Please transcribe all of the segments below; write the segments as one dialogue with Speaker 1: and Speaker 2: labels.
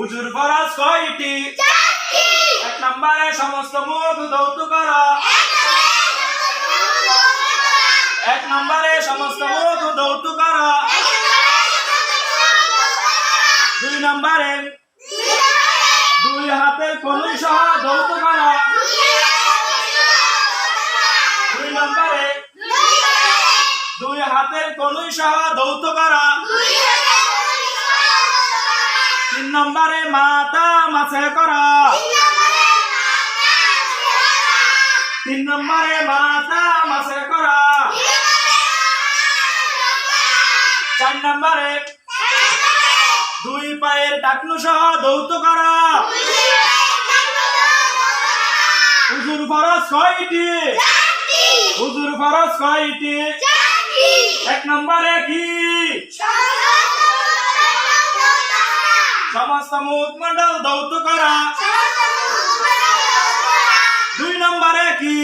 Speaker 1: উজুর ফরজ কয়টি? এক নম্বরে সমস্ত মুখ ধৌত করা। এক নম্বরে সমস্ত মুখ ধৌত করা। দুই নম্বরে দুই হাতের কনুই সহ ধৌত করা। দুই নম্বরে দুই হাতের কনুই সহ ধৌত করা। তিন নম্বরে মাথা মাছে করা। তিন নম্বরে মাথা মাছে করা। চার নম্বরে দুই পায়ের টাকনু সহ ধৌত করা। হুজুর ফরজ কয়টি? হুজুর ফরজ কয়টি? এক নম্বরে কি? সমস্ত মুখমণ্ডল ধৌত করা। দুই নম্বরে কি?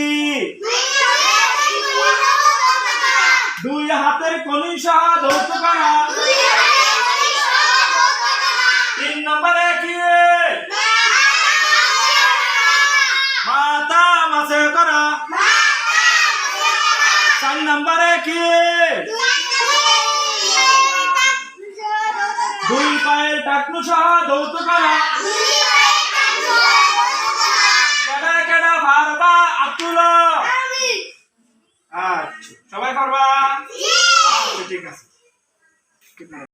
Speaker 1: দুই হাতের কনুই সহ ধৌত করা। তিন নম্বরে কি? মাথা মাছে করা। চার নম্বরে কি? দুই পায়ের টাকনু সহ ধৌত করা। কেডা কেডা পারবা? আব্দুল্লাহ। আচ্ছা, সবাই পারবা? আচ্ছা, ঠিক আছে।